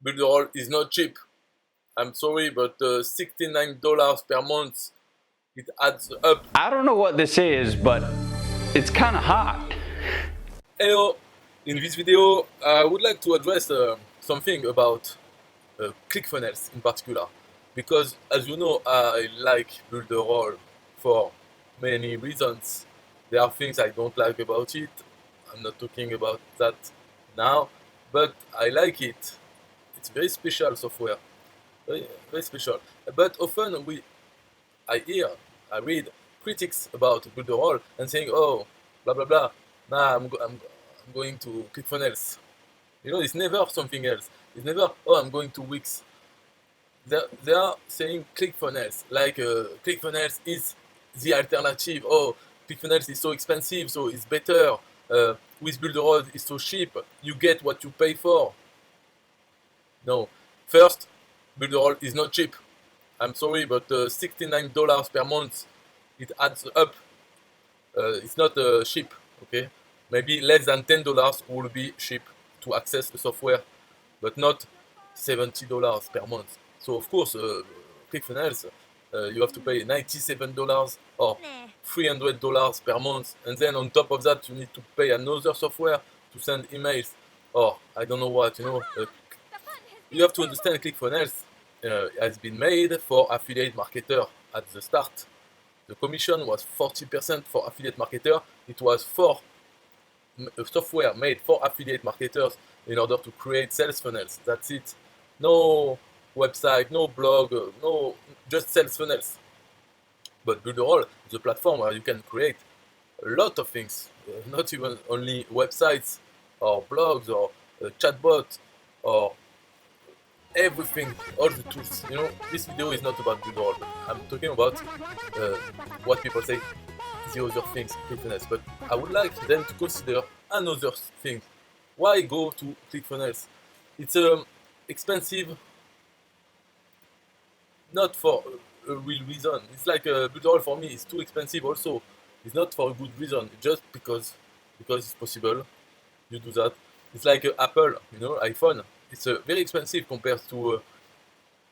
Builderall is not cheap. I'm sorry, but $69 per month, it adds up. I don't know what this is, but it's kind of hot. Hello, in this video, I would like to address something about ClickFunnels in particular, because as you know, I like Builderall for many reasons. There are things I don't like about it. I'm not talking about that now, but I like it. It's very special software, very special. But often I read critics about Builderall and saying, "Oh, blah blah blah. Nah, I'm going to ClickFunnels." You know, it's never something else. It's never, "Oh, I'm going to Wix." They are saying ClickFunnels, like ClickFunnels is the alternative. Oh, ClickFunnels is so expensive, so it's better. With Builderall, it's so cheap. You get what you pay for. No, first, Builderall is not cheap. I'm sorry, but $69 per month, it adds up. It's not cheap, okay? Maybe less than $10 will be cheap to access the software, but not $70 per month. So of course, ClickFunnels, you have to pay $97 or $300 per month, and then on top of that, you need to pay another software to send emails, or I don't know what, you know. You have to understand ClickFunnels has been made for affiliate marketer at the start. The commission was 40% for affiliate marketer. It was for software made for affiliate marketers in order to create sales funnels. That's it. No website, no blog, no, just sales funnels. But Builderall is a platform where you can create a lot of things, not even only websites or blogs or chatbot or everything, all the tools. You know, this video is not about Builderall, but I'm talking about what people say the other things, ClickFunnels. But I would like them to consider another thing. Why go to ClickFunnels? It's expensive, not for a real reason. It's like Builderall for me is too expensive also. It's not for a good reason, just because it's possible. You do that. It's like Apple, you know, iPhone. It's very expensive compared to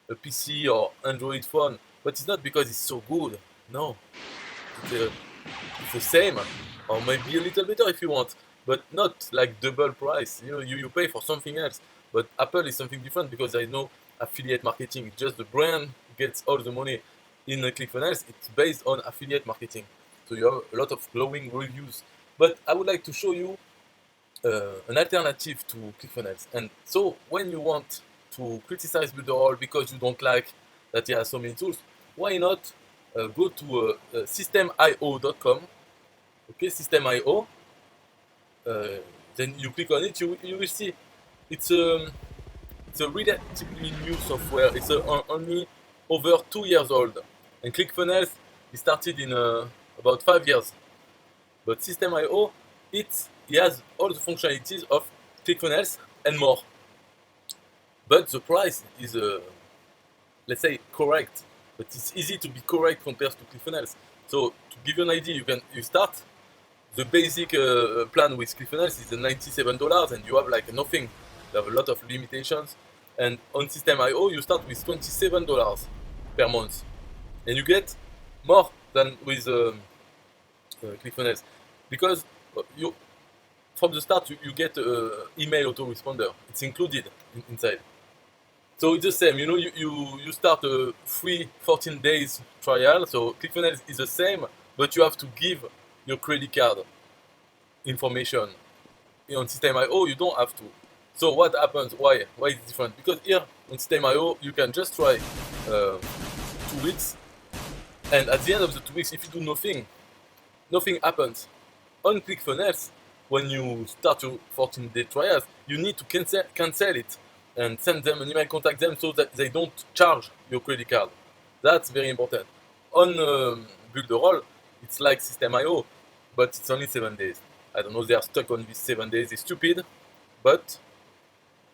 a PC or Android phone, but it's not because it's so good. No, it's the same, or maybe a little better if you want, but not like double price. You know, you pay for something else. But Apple is something different because I know affiliate marketing. Just the brand gets all the money. In ClickFunnels, it's based on affiliate marketing, so you have a lot of glowing reviews. But I would like to show you an alternative to ClickFunnels. And so when you want to criticize Builderall because you don't like that it has so many tools, why not go to systemio.com. Okay, System.io. Then you click on it, you will see it's a relatively new software. It's only over 2 years old, and ClickFunnels it started in about 5 years. But System.io, it has all the functionalities of ClickFunnels and more. But the price is, let's say, correct. But it's easy to be correct compared to ClickFunnels. So to give you an idea, you start. The basic plan with ClickFunnels is $97, and you have like nothing. You have a lot of limitations. And on System.io, you start with $27 per month, and you get more than with ClickFunnels, because you from the start you get email autoresponder. It's included inside. So it's the same, you know, you start a free 14 days trial. So ClickFunnels is the same, but you have to give your credit card information. On System.io, you don't have to. So what happens? Why is it different? Because here on System.io, you can just try 2 weeks, and at the end of the 2 weeks, if you do nothing happens. On ClickFunnels, when you start your 14-day trials, you need to cancel it and send them an email, contact them so that they don't charge your credit card. That's very important. On Builderall, it's like System.io, but it's only 7 days. I don't know, they are stuck on these 7 days. It's stupid, but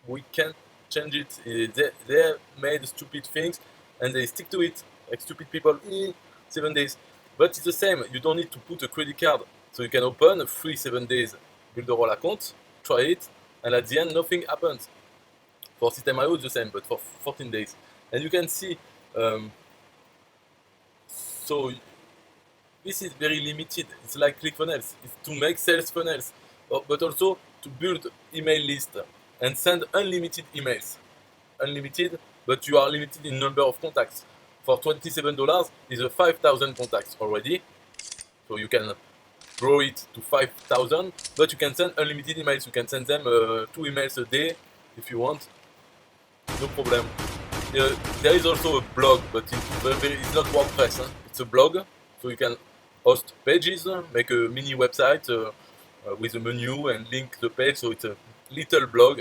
we can't change it. They made stupid things and they stick to it, like stupid people in 7 days. But it's the same, you don't need to put a credit card. So you can open a free 7 days Builderall account, try it, and at the end nothing happens. For System.io, it's the same, but for 14 days. And you can see, so this is very limited. It's like ClickFunnels. It's to make sales funnels, but also to build email list and send unlimited emails. Unlimited, but you are limited in number of contacts. For $27 is a 5,000 contacts already, so you can grow it to 5,000, but you can send unlimited emails. You can send them 2 emails a day if you want, no problem. There is also a blog, but it's not WordPress, huh? It's a blog, so you can host pages, make a mini website with a menu and link the page, so it's a little blog.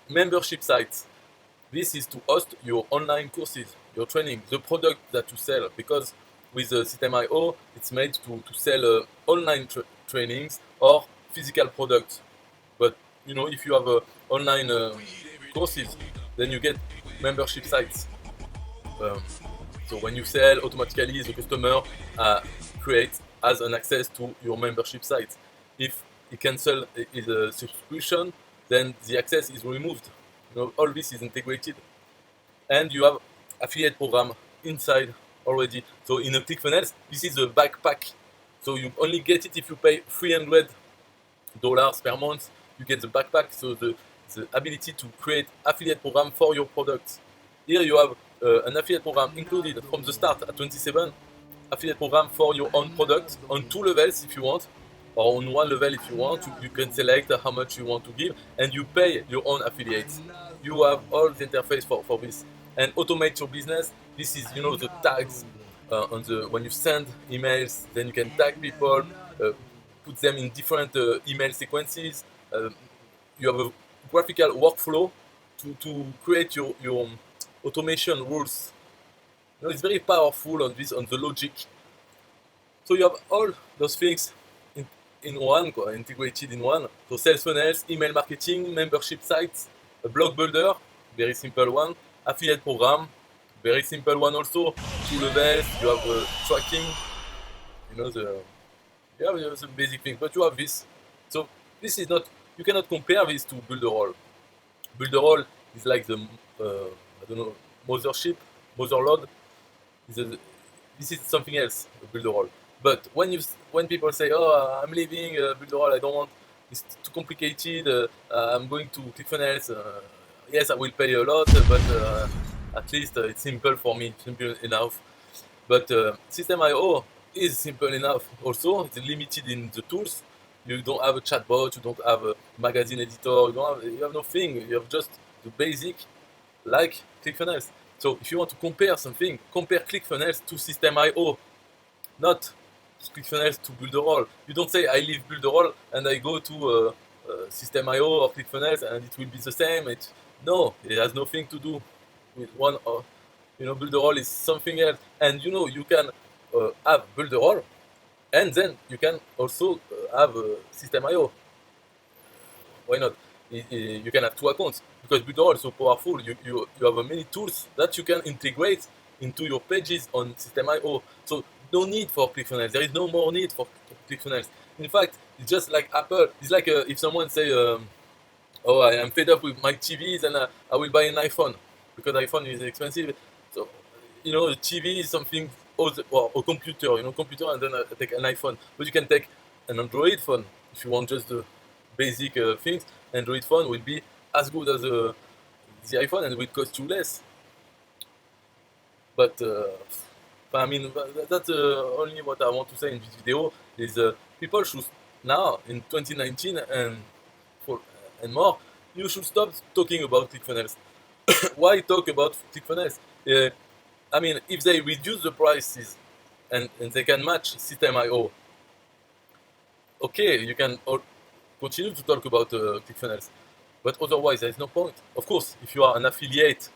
Membership sites. This is to host your online courses, your training, the product that you sell, because with System.io, it's made to sell online trainings or physical products. But if you have online courses, then you get membership sites. So when you sell, automatically the customer has an access to your membership site. If he cancels his subscription, then the access is removed. All this is integrated. And you have affiliate program inside already. So in a ClickFunnels, this is a backpack. So you only get it if you pay $300 per month. You get the backpack, so the ability to create affiliate program for your products. Here you have an affiliate program included from the start at 27. Affiliate program for your own product on 2 levels if you want, or on 1 level if you want. You can select how much you want to give, and you pay your own affiliates. You have all the interface for this. And automate your business. This is the tags when you send emails, then you can tag people, put them in different email sequences. You have a graphical workflow to create your automation rules. It's very powerful on the logic. So you have all those things in one, integrated in one. So sales funnels, email marketing, membership sites, a blog builder, very simple one, affiliate program, very simple one also, 2 levels, you have tracking, you have the basic thing, but you have this. So this is not, you cannot compare this to Builderall. Builderall is like the, mothership, motherload. This is something else, Builderall. But when people say, "Oh, I'm leaving Builderall, I don't want, it's too complicated. I'm going to ClickFunnels. Yes, I will pay a lot, but at least it's simple for me, simple enough." But System.io is simple enough. Also, it's limited in the tools. You don't have a chatbot. You don't have a magazine editor. You have nothing. You have just the basic, like ClickFunnels. So if you want to compare something, compare ClickFunnels to System.io, not ClickFunnels to Builderall. You don't say I leave Builderall and I go to System.io or ClickFunnels and it will be the same. No, it has nothing to do with one. Builderall is something else, and you can have Builderall, and then you can also have System.io. Why not? You can have 2 accounts because Builderall is so powerful. You have many tools that you can integrate into your pages on System.io. So no need for ClickFunnels. There is no more need for ClickFunnels. In fact, it's just like Apple. It's like if someone say, "Oh, I am fed up with my TVs and I will buy an iPhone because iPhone is expensive." So the TV is something, or a computer. Computer, and then I take an iPhone. But you can take an Android phone if you want just the basic things. Android phone will be as good as the iPhone and will cost you less. But I mean, that's only what I want to say in this video. Is people should now in 2019 and more, you should stop talking about ClickFunnels. Why talk about ClickFunnels? I mean, if they reduce the prices and they can match System.io, okay, you can continue to talk about ClickFunnels. But otherwise, there is no point. Of course, if you are an affiliate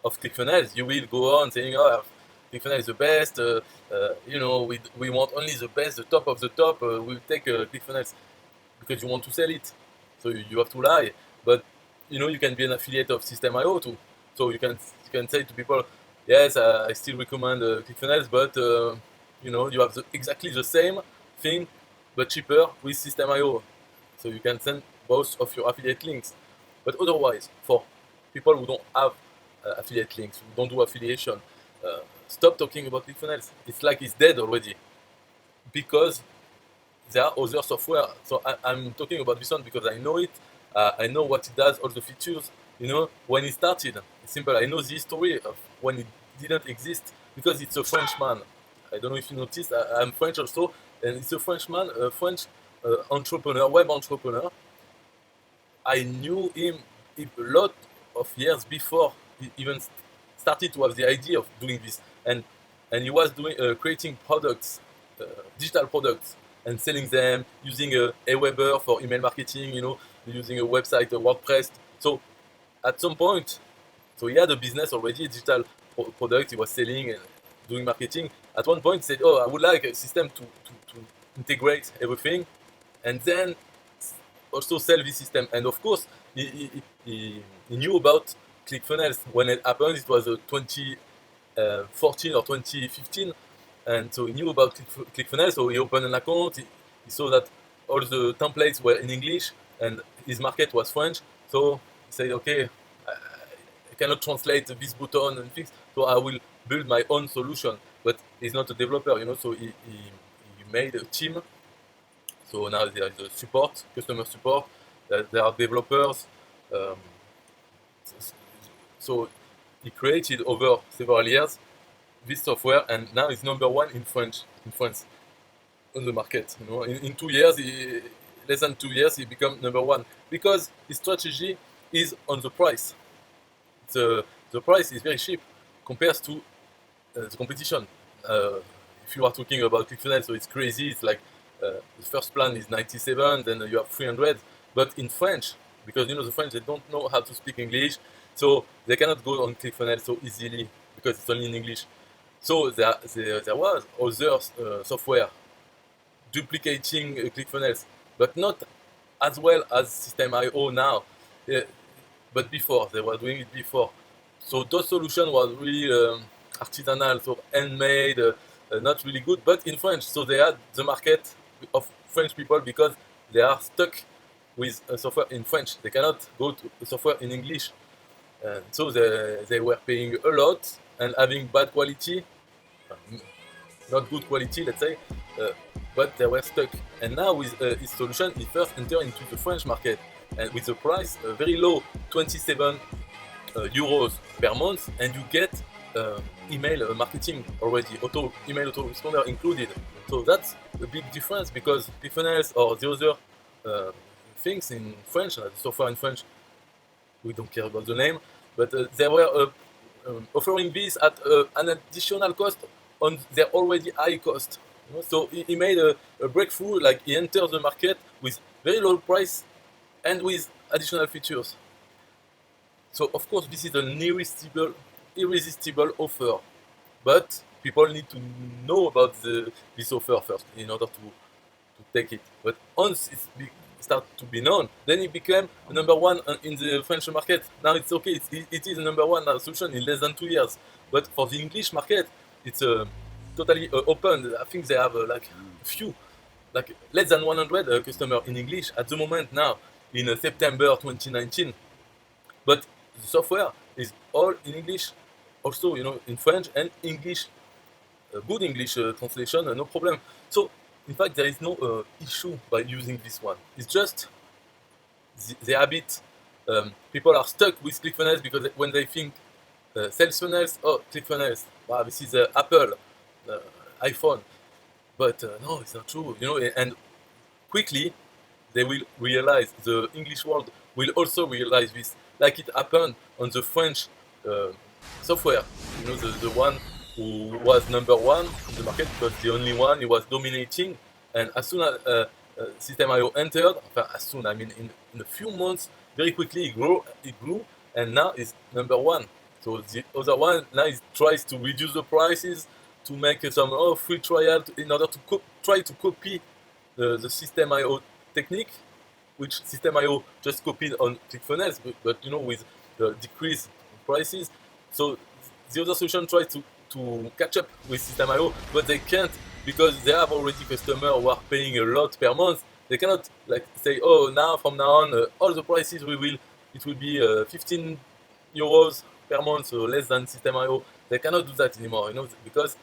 of ClickFunnels, you will go on saying, "Oh, ClickFunnels is the best. We want only the best, the top of the top. We'll take ClickFunnels because you want to sell it. So you have to lie. But you can be an affiliate of System.io too. So you can say to people, "Yes, I still recommend ClickFunnels, but you have exactly the same thing but cheaper with System.io." So you can send both of your affiliate links. But otherwise, for people who don't have affiliate links, who don't do affiliation, stop talking about ClickFunnels. It's like it's dead already because there are other software. So I'm talking about this one because I know it. I know what it does, all the features. You know, when it started, it's simple. I know the history of when it didn't exist because it's a Frenchman. I don't know if you noticed. I'm French also, and it's a Frenchman, a French entrepreneur, web entrepreneur. I knew him a lot of years before he even started to have the idea of doing this, and he was doing creating products, digital products, and selling them using a Aweber for email marketing. You know, using a website, a WordPress. So at some point, so he had a business already, a digital product he was selling and doing marketing. At one point, he said, "Oh, I would like a system to integrate everything, and then also sell this system." And of course, he knew about ClickFunnels when it happened. It was 2014 or 2015, and so he knew about ClickFunnels. So he opened an account. He saw that all the templates were in English, and his market was French. So he said, "Okay, I cannot translate this button and things, so I will build my own solution." But he's not a developer, you know. So he made a team. So now there is a support, customer support. There are developers. Um, so he created over several years this software, and now it's number one in France on the market. You know, in 2 years, less than 2 years, he became number one because his strategy is on the price. The price is very cheap compared to the competition. If you are talking about ClickFunnels, so it's crazy. It's like the first plan is 97, then you have 300. But in French, because you know the French, they don't know how to speak English, so they cannot go on ClickFunnels so easily because it's only in English. So there was other software duplicating ClickFunnels, but not as well as System.io now. But before, they were doing it before. So those solutions was really artisanal, so handmade, not really good, but in French. So they had the market of French people because they are stuck with software in French. They cannot go to software in English. So they were paying a lot and having bad quality, not good quality, let's say, but they were stuck. And now with his solution, he first entered into the French market, and with the price very low, 27 euros per month, and you get email marketing already, email autoresponder included. So that's a big difference because ClickFunnels or the other things in French, the software in French, we don't care about the name, but they were offering this at an additional cost on their already high cost. You know? So he made a breakthrough, like he entered the market with very low price and with additional features. So of course this is an irresistible offer, but people need to know about this offer first in order to take it. But once it started to be known, then it became number one in the French market. Now it's okay, it is number one solution in less than 2 years. But for the English market, it's totally open. I think they have like few, like less than 100 customers in English at the moment now in September 2019. But the software is all in English, also you know in French and English, good English translation, no problem. So in fact there is no issue by using this one. It's just the habit. People are stuck with ClickFunnels because when they think sales funnels, oh ClickFunnels, wow, this is Apple, iPhone. But no, it's not true. You know, and quickly they will realize, the English world will also realize this, like it happened on the French software. You know, the one who was number one in the market because the only one he was dominating. And as soon as System.io entered, as soon, I mean in a few months, very quickly it grew, and now it's number one. So the other one now tries to reduce the prices to make some free trial in order to try to copy the System.io technique, which System.io just copied on ClickFunnels, but you know with the decreased prices. So the other solution tries to catch up with System.io, but they can't because they have already customers who are paying a lot per month. They cannot like say, oh, now from now on all the prices we will it will be 15 euros per month, so less than System.io. They cannot do that anymore, because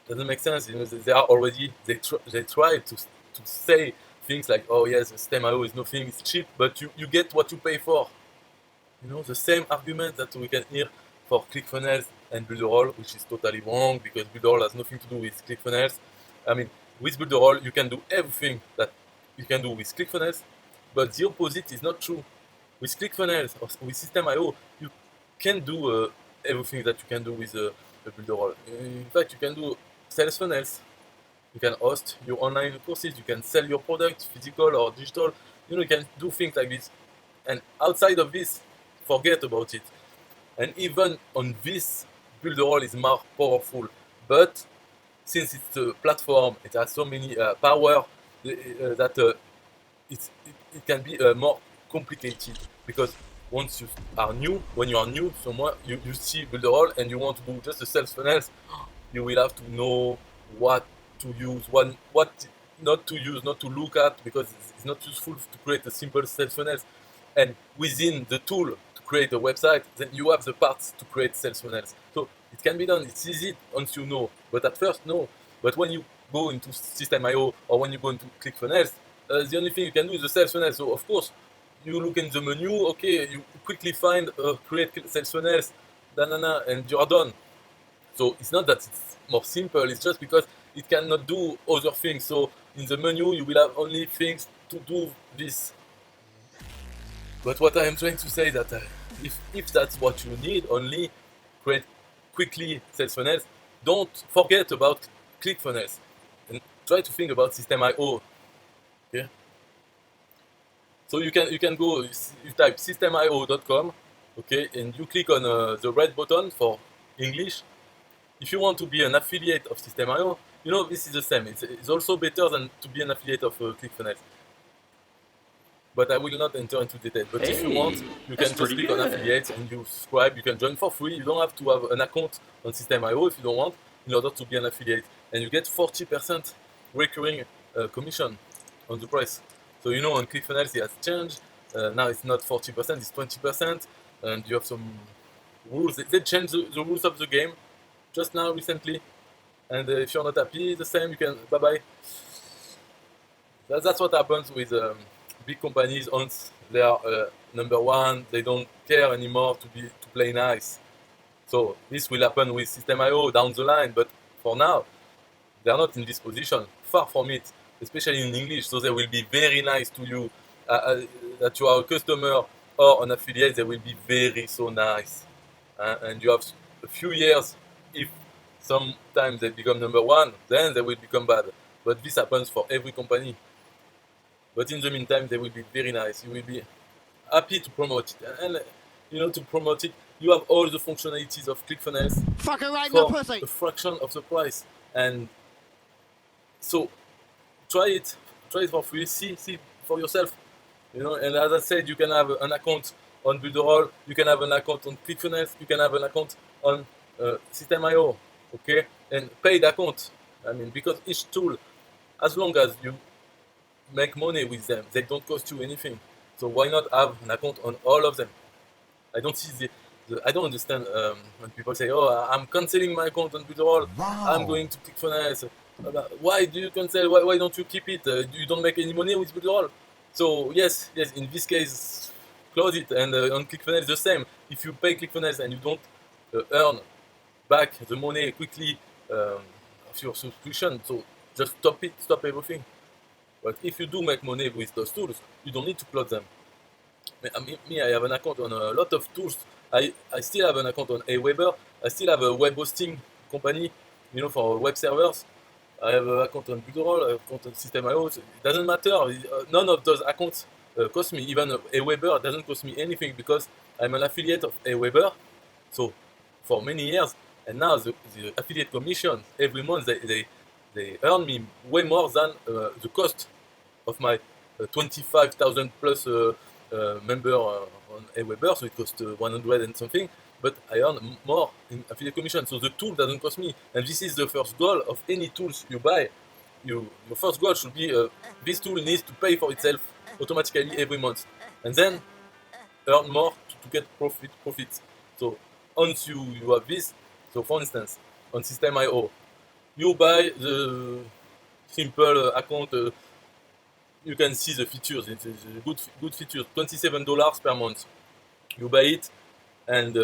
it doesn't make sense. They are already they try to say things like, oh yes, System.io is nothing, it's cheap, but you get what you pay for. The same argument that we can hear for ClickFunnels and Builderall, which is totally wrong because Builderall has nothing to do with ClickFunnels. I mean, with Builderall, you can do everything that you can do with ClickFunnels, but the opposite is not true. With ClickFunnels or with System.io, you can do everything that you can do with Builderall. In fact, you can do sales funnels. You can host your online courses. You can sell your product, physical or digital. You can do things like this. And outside of this, forget about it. And even on this, Builderall is more powerful. But since it's a platform, it has so many power that it can be more complicated. Because when you are new somewhere, you see Builderall and you want to do just the sales funnels, you will have to know what to use, what not to use, not to look at, because it's not useful to create a simple sales funnels. And within the tool to create a website, then you have the parts to create sales funnels. So it can be done. It's easy once you know. But at first, no. But when you go into System.io or when you go into ClickFunnels, the only thing you can do is the sales funnel. So of course, you look in the menu, okay, you quickly find create sales funnels, and you are done. So it's not that it's more simple, it's just because it cannot do other things. So in the menu, you will have only things to do this. But what I am trying to say is that if that's what you need, only create quickly sales funnels, don't forget about ClickFunnels and try to think about System.io. Okay? So you can go, you type systemio.com, okay, and you click on the red button for English. If you want to be an affiliate of System.io, this is the same. It's also better than to be an affiliate of ClickFunnels. But I will not enter into detail. But if you want, you can just click on affiliates and you subscribe. You can join for free. You don't have to have an account on System.io if you don't want, in order to be an affiliate. And you get 40% recurring commission on the price. So on ClickFunnels it has changed. Now it's not 40%, it's 20%. And you have some rules. They changed the rules of the game just now recently. And if you're not happy, the same, you can bye-bye. That's what happens with big companies. Once they are number one, they don't care anymore to play nice. So this will happen with System.io down the line, but for now, they are not in this position. Far from it, especially in English. So they will be very nice to you. That you are a customer or an affiliate, they will be very so nice. And you have a few years. If sometimes they become number one, then they will become bad. But this happens for every company. But in the meantime, they will be very nice. You will be happy to promote it. And to promote it, you have all the functionalities of ClickFunnels for a fraction of the price. And so try it for free. See for yourself. And as I said, you can have an account on Builderall, you can have an account on ClickFunnels, you can have an account on System.io, okay? And paid account. Because each tool, as long as you make money with them, they don't cost you anything. So why not have an account on all of them? I don't see I don't understand when people say, "Oh, I'm canceling my account on Builderall. Wow. I'm going to ClickFunnels." Why do you cancel? Why don't you keep it? You don't make any money with Builderall. So yes, in this case, close it. And on ClickFunnels, the same. If you pay ClickFunnels and you don't earn back the money quickly of your subscription, so just stop everything. But if you do make money with those tools, you don't need to close them. I have an account on a lot of tools. I still have an account on Aweber. I still have a web hosting company, for web servers. I have an account on Builderall, I have an account on System.io. It doesn't matter. None of those accounts cost me. Even Aweber doesn't cost me anything because I'm an affiliate of Aweber. So for many years, and now the affiliate commission every month they earn me way more than the cost of my 25,000 plus member on Aweber. So it costs 100 and something. But I earn more in affiliate commission, so the tool doesn't cost me. And this is the first goal of any tools you buy. Your first goal should be this tool needs to pay for itself automatically every month. And then earn more to get profits. So once you have this, so for instance, on System.io, you buy the simple account. You can see the features. It's a good features. $27 per month. You buy it, and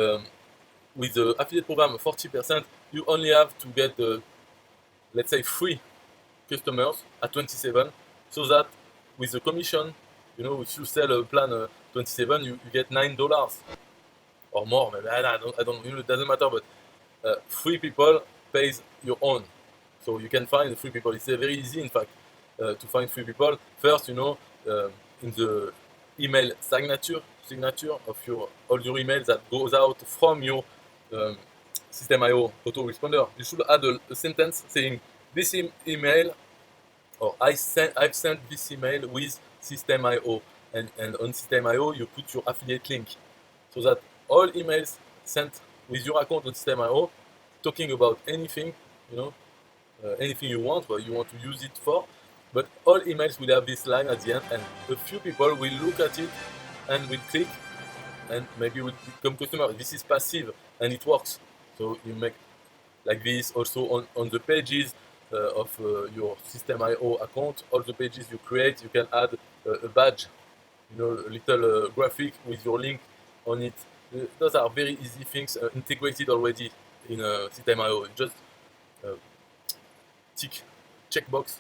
with the affiliate program 40%, you only have to get let's say 3 customers at 27, so that with the commission, if you sell a plan 27, you get $9 or more. Maybe I don't it doesn't matter, but 3 people pays your own. So you can find 3 people. It's very easy, in fact, to find 3 people. First, in the email signature of all your emails that goes out from your System.io autoresponder, you should add a sentence saying this email, or I've sent this email with System.io, and on System.io you put your affiliate link, so that all emails sent with your account on System.io talking about anything, anything you want, what you want to use it for, but all emails will have this line at the end, and a few people will look at it and will click and maybe will become customer. This is passive and it works. So you make like this also on the pages of your System.io account. All the pages you create, you can add a badge, a little graphic with your link on it. Those are very easy things integrated already in System.io. Just tick checkbox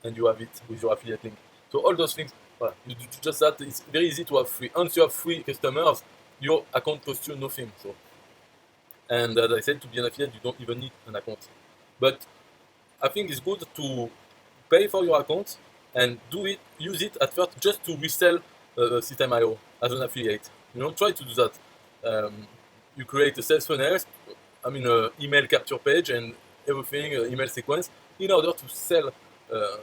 and you have it with your affiliate link. So all those things, voilà, you do just that. It's very easy to have free. Once you have free customers, your account costs you nothing. So, and as I said, to be an affiliate, you don't even need an account. But I think it's good to pay for your account and use it at first just to resell System.io as an affiliate. Try to do that. You create a sales funnel, email capture page and everything, email sequence, in order to sell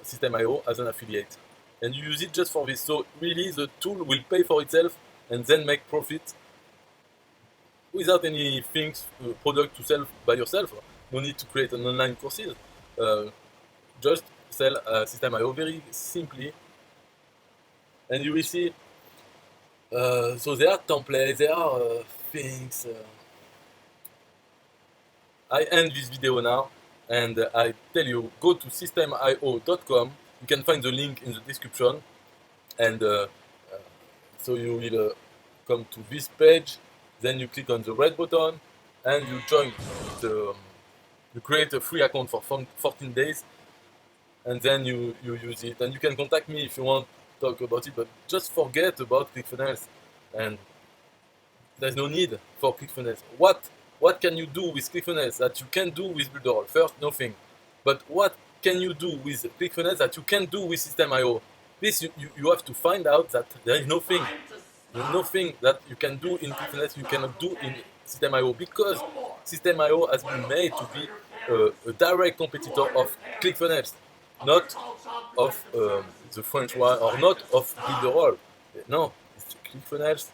System.io as an affiliate. And you use it just for this. So really the tool will pay for itself and then make profit without any product to sell by yourself. No need to create an online courses. Just sell System.io very simply. And you will see, so there are templates, there are things. I end this video now, and I tell you, go to systemio.com. You can find the link in the description, and so you will come to this page. Then you click on the red button, and you join you create a free account for 14 days, and then you use it. And you can contact me if you want to talk about it, but just forget about ClickFunnels, and there's no need for ClickFunnels. What can you do with ClickFunnels that you can do with Builderall? First, nothing. But what can you do with ClickFunnels that you can do with System.io? This you have to find out that there is nothing that you can do in ClickFunnels you cannot do in System.io, because System.io has been made to be a direct competitor of ClickFunnels, not of the French one, or not of Builderall. No, it's ClickFunnels.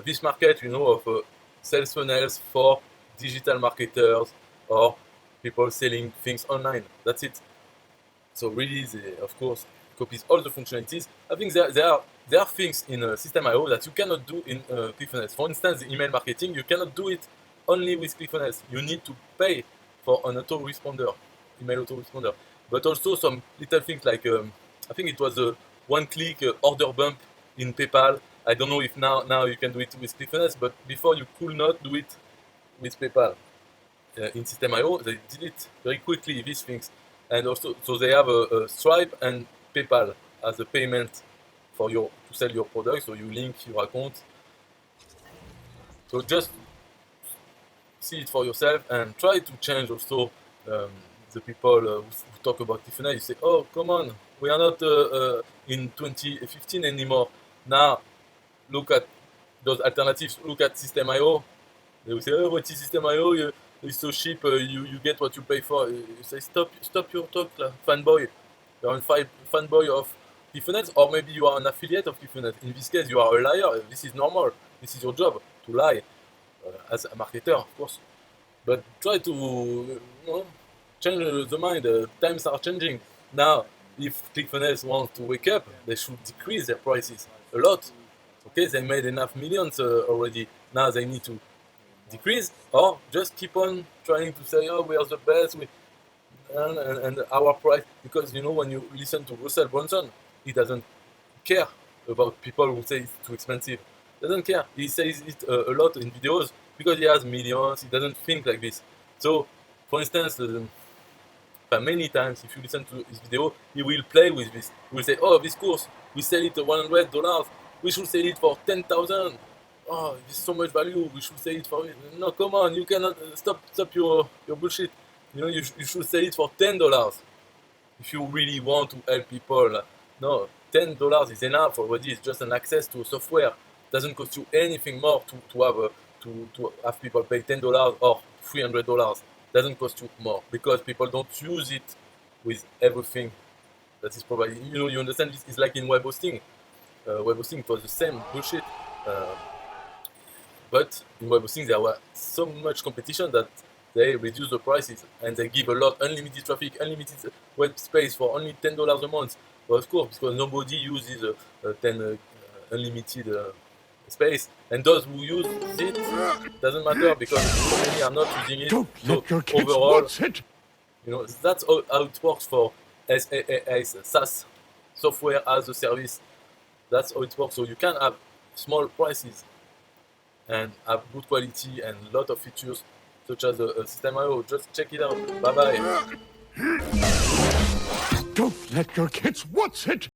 This market, of sales funnels for digital marketers or people selling things online. That's it. So really, of course, copies all the functionalities. I think there are things in System.io that you cannot do in ClickFunnels. For instance, the email marketing, you cannot do it only with ClickFunnels. You need to pay for an autoresponder, email autoresponder. But also some little things like, I think it was a one-click order bump in PayPal. I don't know if now you can do it with ClickFunnels, but before you could not do it with PayPal. In System.io, they did it very quickly, these things. And also, so they have a Stripe and PayPal as a payment for to sell your product. So you link your account. So just see it for yourself and try to change also the people who talk about ClickFunnels. You say, oh, come on, we are not in 2015 anymore. Now, look at those alternatives. Look at System.io. They will say, oh, what is System.io? It's so cheap. You get what you pay for. You say, stop your talk, fanboy. You're a fanboy of ClickFunnels, or maybe you are an affiliate of ClickFunnels. In this case, you are a liar. This is normal. This is your job, to lie as a marketer, of course. But try to change the mind. Times are changing. Now, if ClickFunnels want to wake up, they should decrease their prices a lot. Ok, okay, they made enough millions already. Now they need to decrease, or just keep on trying to say, oh, we are the best, and our price. Because you know, when you listen to Russell Brunson, he doesn't care about people who say it's too expensive. Doesn't care. He says it a lot in videos because he has millions. He doesn't think like this. So, for instance, many times if you listen to his video, he will play with this. He will say, "Oh, this course, we sell it $100. We should sell it for 10,000. Oh, it's so much value. We should sell it for it." No, come on, you cannot stop your bullshit. You know, you should sell it for $10 if you really want to help people. No, $10 is enough already. It's just an access to a software. It doesn't cost you anything more to have people pay $10 or $300. Doesn't cost you more because people don't use it with everything that is provided. You know, you understand this is like in web hosting. Web hosting was the same bullshit. But in web hosting there was so much competition that they reduce the prices and they give a lot, unlimited traffic, unlimited web space for only $10 a month. Well, of course, because nobody uses 10 unlimited space, and those who use it doesn't matter because many are not using it. Don't So let your kids overall, watch it. you know, that's how it works for SaaS, software as a service. That's how it works. So you can have small prices and have good quality and a lot of features such as a System.io. Just check it out. Bye bye. Don't let your kids watch it.